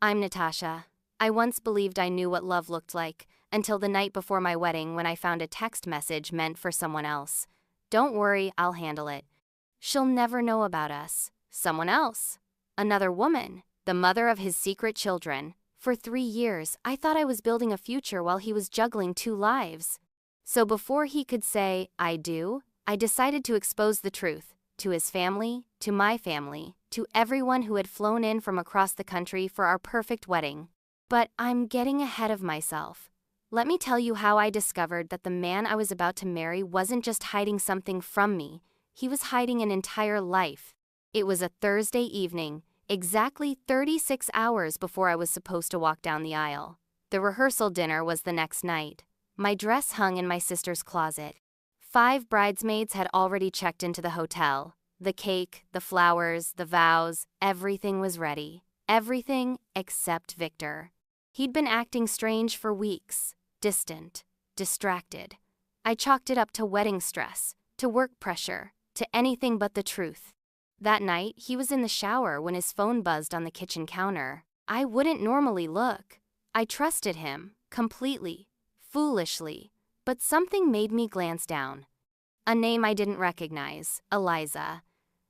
I'm Natasha. I once believed I knew what love looked like, until the night before my wedding when I found a text message meant for someone else. Don't worry, I'll handle it. She'll never know about us. Someone else. Another woman. The mother of his secret children. For 3 years, I thought I was building a future while he was juggling 2 lives. So before he could say, I do, I decided to expose the truth. To his family, to my family, to everyone who had flown in from across the country for our perfect wedding. But I'm getting ahead of myself. Let me tell you how I discovered that the man I was about to marry wasn't just hiding something from me, he was hiding an entire life. It was a Thursday evening, exactly 36 hours before I was supposed to walk down the aisle. The rehearsal dinner was the next night. My dress hung in my sister's closet. 5 bridesmaids had already checked into the hotel. The cake, the flowers, the vows, everything was ready. Everything except Viktor. He'd been acting strange for weeks, distant, distracted. I chalked it up to wedding stress, to work pressure, to anything but the truth. That night, he was in the shower when his phone buzzed on the kitchen counter. I wouldn't normally look. I trusted him, completely, foolishly. But something made me glance down. A name I didn't recognize, Eliza.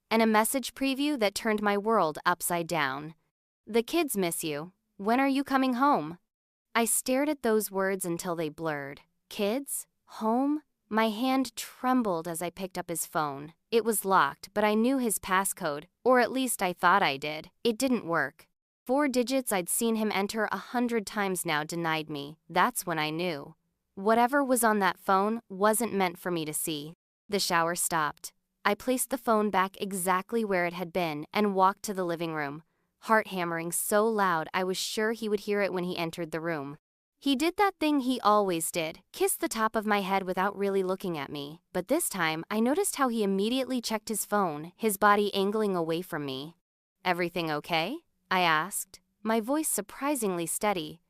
And a message preview that turned my world upside down. The kids miss you. When are you coming home? I stared at those words until they blurred. Kids? Home? My hand trembled as I picked up his phone. It was locked, but I knew his passcode, or at least I thought I did. It didn't work. 4 digits I'd seen him enter 100 times now denied me. That's when I knew. Whatever was on that phone wasn't meant for me to see. The shower stopped. I placed the phone back exactly where it had been and walked to the living room, heart hammering so loud I was sure he would hear it when he entered the room. He did that thing he always did, kiss the top of my head without really looking at me, but this time I noticed how he immediately checked his phone, his body angling away from me. Everything okay? I asked, my voice surprisingly steady.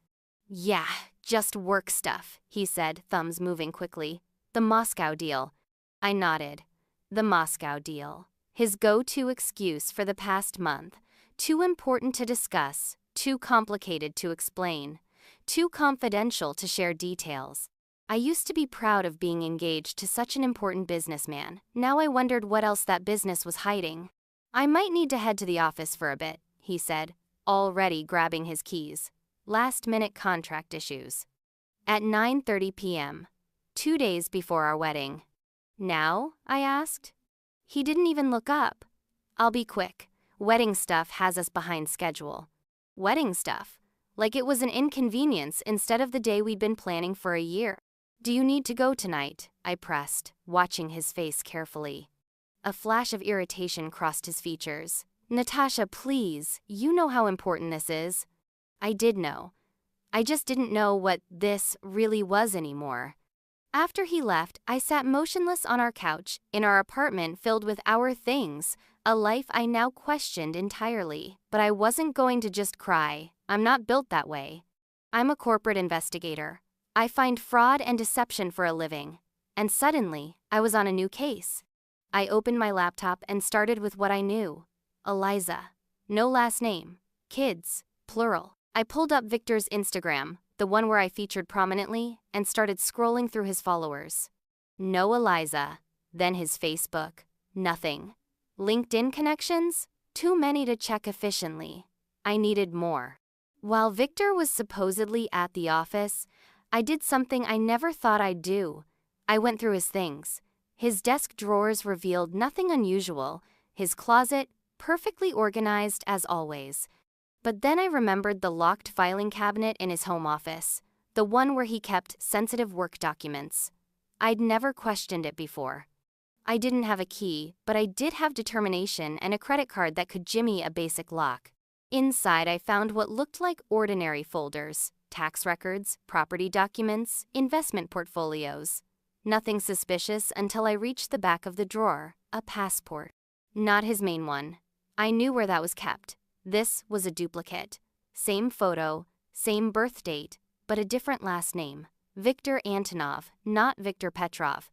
Yeah, just work stuff, he said, thumbs moving quickly. The Moscow deal. I nodded. The Moscow deal. His go-to excuse for the past month. Too important to discuss, too complicated to explain, too confidential to share details. I used to be proud of being engaged to such an important businessman. Now I wondered what else that business was hiding. I might need to head to the office for a bit, he said, already grabbing his keys. Last-minute contract issues. At 9:30 p.m., 2 days before our wedding. Now? I asked. He didn't even look up. I'll be quick. Wedding stuff has us behind schedule. Wedding stuff? Like it was an inconvenience instead of the day we'd been planning for a year. Do you need to go tonight? I pressed, watching his face carefully. A flash of irritation crossed his features. Natasha, please, you know how important this is. I did know. I just didn't know what this really was anymore. After he left, I sat motionless on our couch, in our apartment filled with our things, a life I now questioned entirely. But I wasn't going to just cry. I'm not built that way. I'm a corporate investigator. I find fraud and deception for a living. And suddenly, I was on a new case. I opened my laptop and started with what I knew. Eliza. No last name. Kids. Plural. I pulled up Viktor's Instagram, the one where I featured prominently, and started scrolling through his followers. No Eliza. Then his Facebook. Nothing. LinkedIn connections? Too many to check efficiently. I needed more. While Viktor was supposedly at the office, I did something I never thought I'd do. I went through his things. His desk drawers revealed nothing unusual. His closet, perfectly organized as always. But then I remembered the locked filing cabinet in his home office, the one where he kept sensitive work documents. I'd never questioned it before. I didn't have a key, but I did have determination and a credit card that could jimmy a basic lock. Inside, I found what looked like ordinary folders, tax records, property documents, investment portfolios. Nothing suspicious until I reached the back of the drawer, a passport. Not his main one. I knew where that was kept. This was a duplicate. Same photo, same birth date, but a different last name. Viktor Antonov, not Viktor Petrov.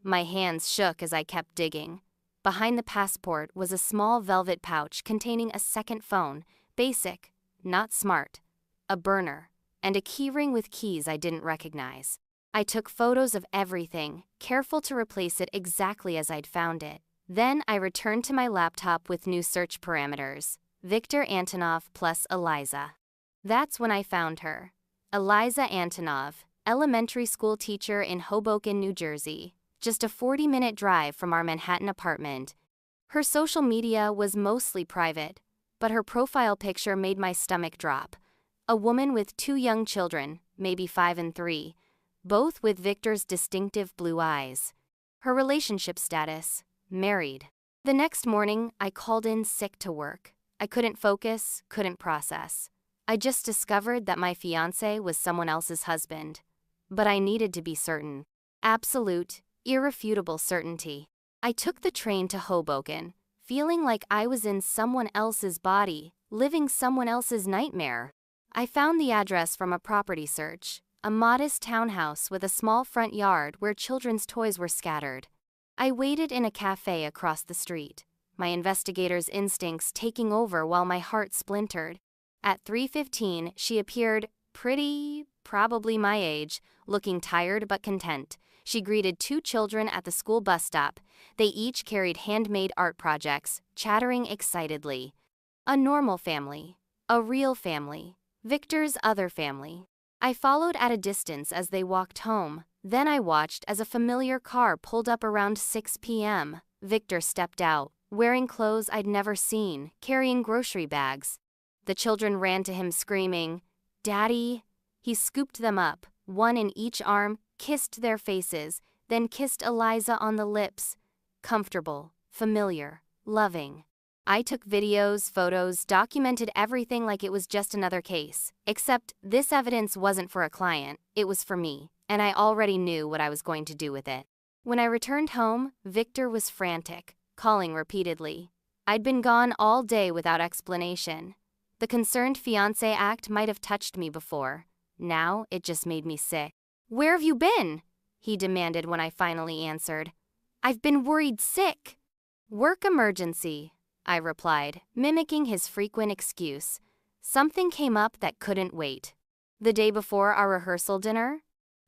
My hands shook as I kept digging. Behind the passport was a small velvet pouch containing a second phone, basic, not smart. A burner. And a keyring with keys I didn't recognize. I took photos of everything, careful to replace it exactly as I'd found it. Then I returned to my laptop with new search parameters. Viktor Antonov plus Eliza. That's when I found her. Eliza Antonov, elementary school teacher in Hoboken, New Jersey. Just a 40-minute drive from our Manhattan apartment. Her social media was mostly private, but her profile picture made my stomach drop. A woman with 2 young children, maybe 5 and 3, both with Viktor's distinctive blue eyes. Her relationship status, married. The next morning, I called in sick to work. I couldn't focus, couldn't process. I just discovered that my fiancé was someone else's husband. But I needed to be certain. Absolute, irrefutable certainty. I took the train to Hoboken, feeling like I was in someone else's body, living someone else's nightmare. I found the address from a property search, a modest townhouse with a small front yard where children's toys were scattered. I waited in a cafe across the street, my investigator's instincts taking over while my heart splintered. At 3:15, she appeared pretty, probably my age, looking tired but content. She greeted 2 children at the school bus stop. They each carried handmade art projects, chattering excitedly. A normal family. A real family. Viktor's other family. I followed at a distance as they walked home. Then I watched as a familiar car pulled up around 6 p.m. Viktor stepped out, wearing clothes I'd never seen, carrying grocery bags. The children ran to him screaming, "Daddy!" He scooped them up, one in each arm, kissed their faces, then kissed Eliza on the lips. Comfortable, familiar, loving. I took videos, photos, documented everything like it was just another case. Except this evidence wasn't for a client, it was for me, and I already knew what I was going to do with it. When I returned home, Viktor was frantic, calling repeatedly. I'd been gone all day without explanation. The concerned fiancé act might have touched me before. Now, it just made me sick. "Where have you been?" he demanded when I finally answered. "I've been worried sick." "Work emergency," I replied, mimicking his frequent excuse. Something came up that couldn't wait. The day before our rehearsal dinner?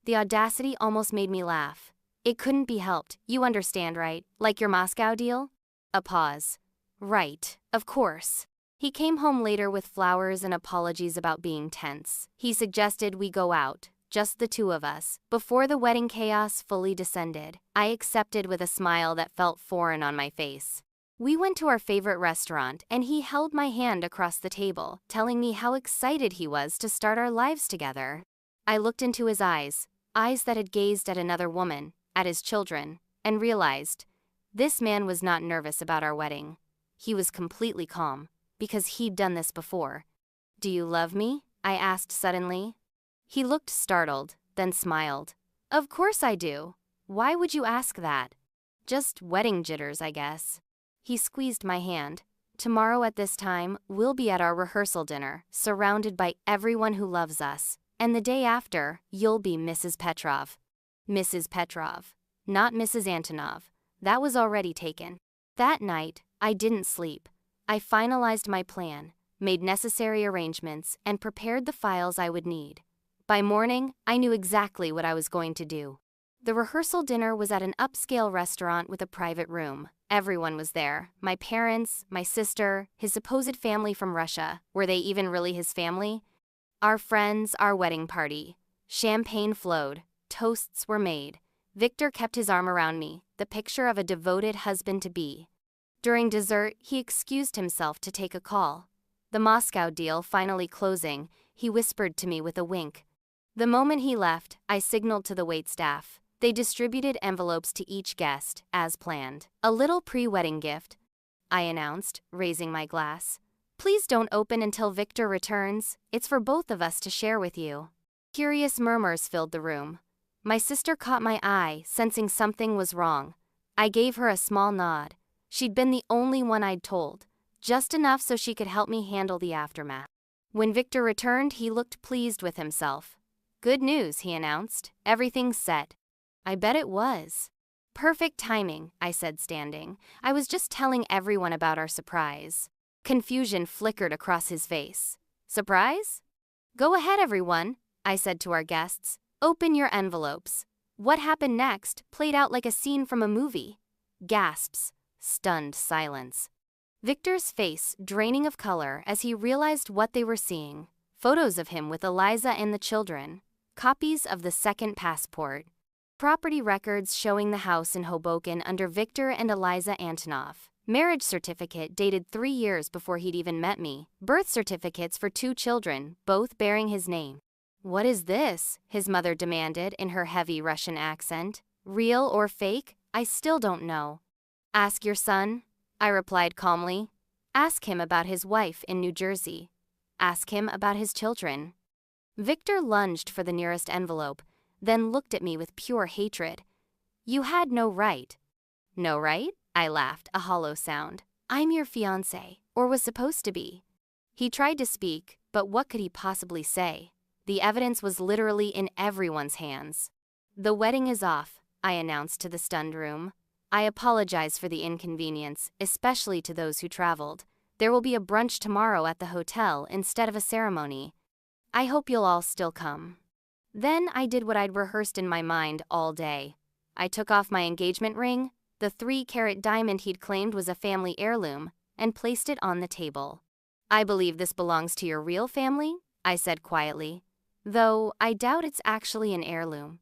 The audacity almost made me laugh. It couldn't be helped, you understand, right? Like your Moscow deal? A pause. Right, of course. He came home later with flowers and apologies about being tense. He suggested we go out, just the 2 of us, before the wedding chaos fully descended. I accepted with a smile that felt foreign on my face. We went to our favorite restaurant, and he held my hand across the table, telling me how excited he was to start our lives together. I looked into his eyes that had gazed at another woman, at his children, and realized this man was not nervous about our wedding. He was completely calm, because he'd done this before. "Do you love me?" I asked suddenly. He looked startled, then smiled. "Of course I do. Why would you ask that?" "Just wedding jitters, I guess." He squeezed my hand. "Tomorrow at this time, we'll be at our rehearsal dinner, surrounded by everyone who loves us. And the day after, you'll be Mrs. Petrov." Mrs. Petrov, not Mrs. Antonov. That was already taken. That night, I didn't sleep. I finalized my plan, made necessary arrangements, and prepared the files I would need. By morning, I knew exactly what I was going to do. The rehearsal dinner was at an upscale restaurant with a private room. Everyone was there. My parents, my sister, his supposed family from Russia. Were they even really his family? Our friends, our wedding party. Champagne flowed. Toasts were made. Viktor kept his arm around me, the picture of a devoted husband-to-be. During dessert, he excused himself to take a call. The Moscow deal finally closing, he whispered to me with a wink. The moment he left, I signaled to the waitstaff. They distributed envelopes to each guest, as planned. "A little pre-wedding gift," I announced, raising my glass. "Please don't open until Viktor returns. It's for both of us to share with you." Curious murmurs filled the room. My sister caught my eye, sensing something was wrong. I gave her a small nod. She'd been the only one I'd told, just enough so she could help me handle the aftermath. When Viktor returned, he looked pleased with himself. "Good news," he announced. "Everything's set." I bet it was. "Perfect timing," I said, standing. I was just telling everyone about our surprise. Confusion flickered across his face. Surprise? Go ahead, everyone, I said to our guests. Open your envelopes. What happened next played out like a scene from a movie. Gasps, stunned silence. Viktor's face draining of color as he realized what they were seeing. Photos of him with Eliza and the children. Copies of the second passport. Property records showing the house in Hoboken under Viktor and Eliza Antonov. Marriage certificate dated 3 years before he'd even met me. Birth certificates for 2 children, both bearing his name. What is this? His mother demanded in her heavy Russian accent. Real or fake? I still don't know. Ask your son, I replied calmly. Ask him about his wife in New Jersey. Ask him about his children. Viktor lunged for the nearest envelope, then looked at me with pure hatred. You had no right. No right? I laughed, a hollow sound. I'm your fiancé, or was supposed to be. He tried to speak, but what could he possibly say? The evidence was literally in everyone's hands. The wedding is off, I announced to the stunned room. I apologize for the inconvenience, especially to those who traveled. There will be a brunch tomorrow at the hotel instead of a ceremony. I hope you'll all still come. Then I did what I'd rehearsed in my mind all day. I took off my engagement ring, the 3-carat diamond he'd claimed was a family heirloom, and placed it on the table. I believe this belongs to your real family, I said quietly, though I doubt it's actually an heirloom.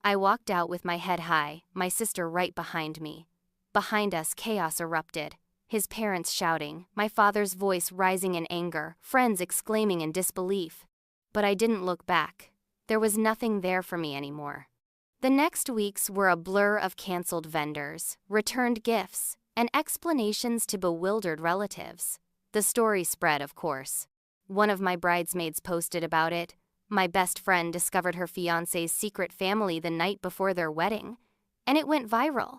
I walked out with my head high, my sister right behind me. Behind us, chaos erupted. His parents shouting, my father's voice rising in anger, friends exclaiming in disbelief. But I didn't look back. There was nothing there for me anymore. The next weeks were a blur of canceled vendors, returned gifts, and explanations to bewildered relatives. The story spread, of course. One of my bridesmaids posted about it. My best friend discovered her fiancé's secret family the night before their wedding, and it went viral.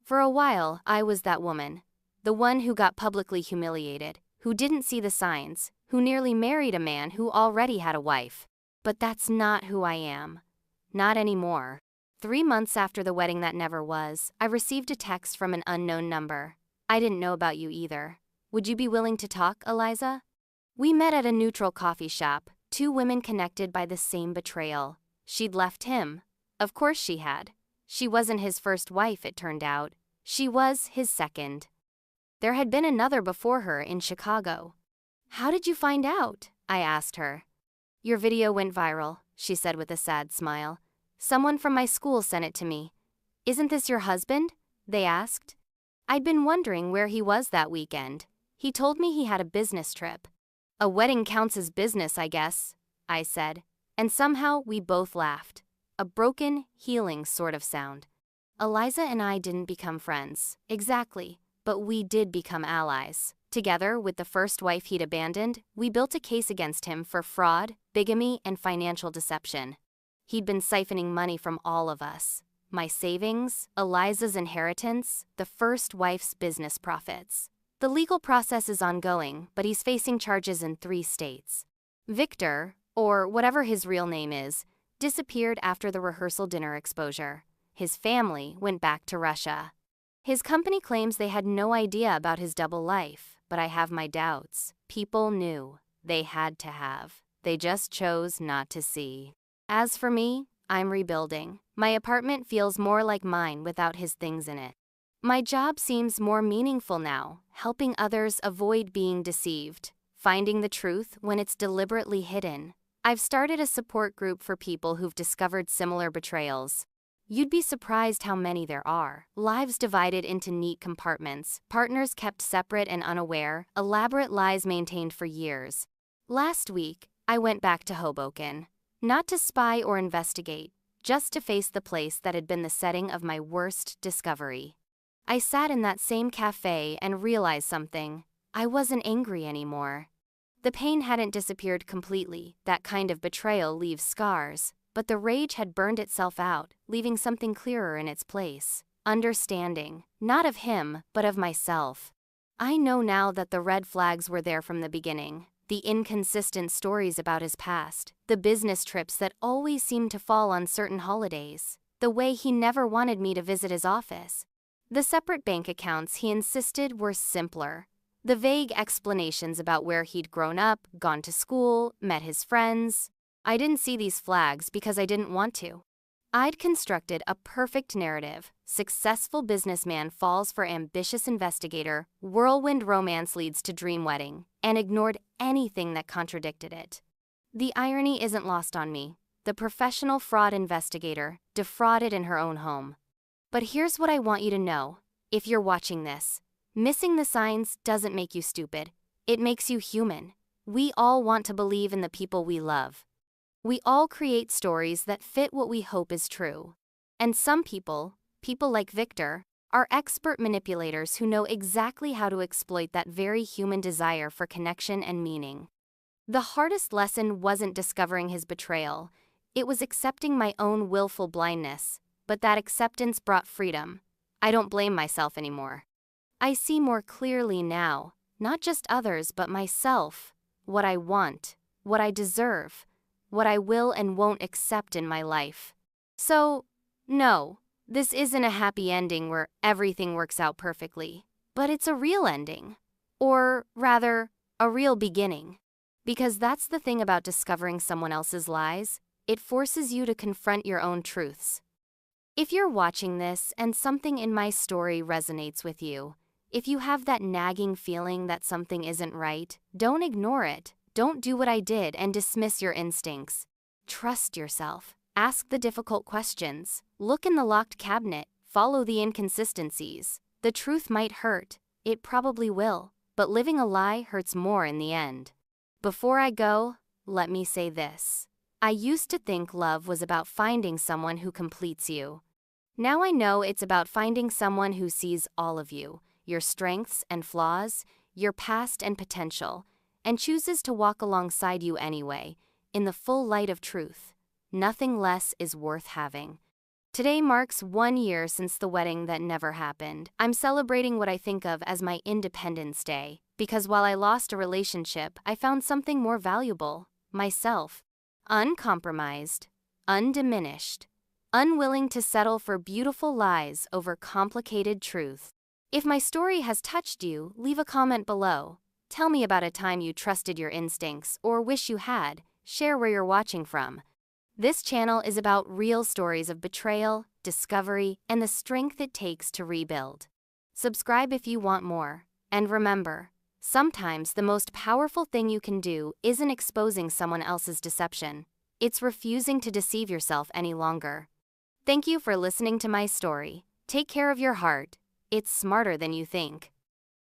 For a while, I was that woman. The one who got publicly humiliated, who didn't see the signs, who nearly married a man who already had a wife. But that's not who I am. Not anymore. 3 months after the wedding that never was, I received a text from an unknown number. I didn't know about you either. Would you be willing to talk, Eliza? We met at a neutral coffee shop, 2 women connected by the same betrayal. She'd left him. Of course she had. She wasn't his first wife, it turned out. She was his second. There had been another before her in Chicago. How did you find out? I asked her. Your video went viral, she said with a sad smile. Someone from my school sent it to me. Isn't this your husband? They asked. I'd been wondering where he was that weekend. He told me he had a business trip. A wedding counts as business, I guess, I said. And somehow we both laughed. A broken, healing sort of sound. Eliza and I didn't become friends, exactly, but we did become allies. Together with the first wife he'd abandoned, we built a case against him for fraud, bigamy, and financial deception. He'd been siphoning money from all of us. My savings, Eliza's inheritance, the first wife's business profits. The legal process is ongoing, but he's facing charges in 3 states. Viktor, or whatever his real name is, disappeared after the rehearsal dinner exposure. His family went back to Russia. His company claims they had no idea about his double life, but I have my doubts. People knew. They had to have. They just chose not to see. As for me, I'm rebuilding. My apartment feels more like mine without his things in it. My job seems more meaningful now, helping others avoid being deceived, finding the truth when it's deliberately hidden. I've started a support group for people who've discovered similar betrayals. You'd be surprised how many there are. Lives divided into neat compartments, partners kept separate and unaware, elaborate lies maintained for years. Last week, I went back to Hoboken. Not to spy or investigate, just to face the place that had been the setting of my worst discovery. I sat in that same cafe and realized something. I wasn't angry anymore. The pain hadn't disappeared completely, that kind of betrayal leaves scars, but the rage had burned itself out, leaving something clearer in its place. Understanding, not of him, but of myself. I know now that the red flags were there from the beginning. The inconsistent stories about his past, the business trips that always seemed to fall on certain holidays, the way he never wanted me to visit his office. The separate bank accounts he insisted were simpler. The vague explanations about where he'd grown up, gone to school, met his friends. I didn't see these flags because I didn't want to. I'd constructed a perfect narrative. Successful businessman falls for ambitious investigator, whirlwind romance leads to dream wedding, and ignored anything that contradicted it. The irony isn't lost on me. The professional fraud investigator defrauded in her own home. But here's what I want you to know. If you're watching this, missing the signs doesn't make you stupid. It makes you human. We all want to believe in the people we love. We all create stories that fit what we hope is true. And some people like Viktor, are expert manipulators who know exactly how to exploit that very human desire for connection and meaning. The hardest lesson wasn't discovering his betrayal. It was accepting my own willful blindness, but that acceptance brought freedom. I don't blame myself anymore. I see more clearly now, not just others but myself, what I want, what I deserve, what I will and won't accept in my life. So, no, this isn't a happy ending where everything works out perfectly, but it's a real ending. Or, rather, a real beginning. Because that's the thing about discovering someone else's lies, it forces you to confront your own truths. If you're watching this and something in my story resonates with you, if you have that nagging feeling that something isn't right, don't ignore it. Don't do what I did and dismiss your instincts. Trust yourself. Ask the difficult questions. Look in the locked cabinet. Follow the inconsistencies. The truth might hurt. It probably will. But living a lie hurts more in the end. Before I go, let me say this. I used to think love was about finding someone who completes you. Now I know it's about finding someone who sees all of you, your strengths and flaws, your past and potential, and chooses to walk alongside you anyway, in the full light of truth. Nothing less is worth having. Today marks 1 year since the wedding that never happened. I'm celebrating what I think of as my Independence Day, because while I lost a relationship, I found something more valuable, myself. Uncompromised, undiminished, unwilling to settle for beautiful lies over complicated truth. If my story has touched you, leave a comment below. Tell me about a time you trusted your instincts or wish you had. Share where you're watching from. This channel is about real stories of betrayal, discovery, and the strength it takes to rebuild. Subscribe if you want more. And remember, sometimes the most powerful thing you can do isn't exposing someone else's deception. It's refusing to deceive yourself any longer. Thank you for listening to my story. Take care of your heart. It's smarter than you think.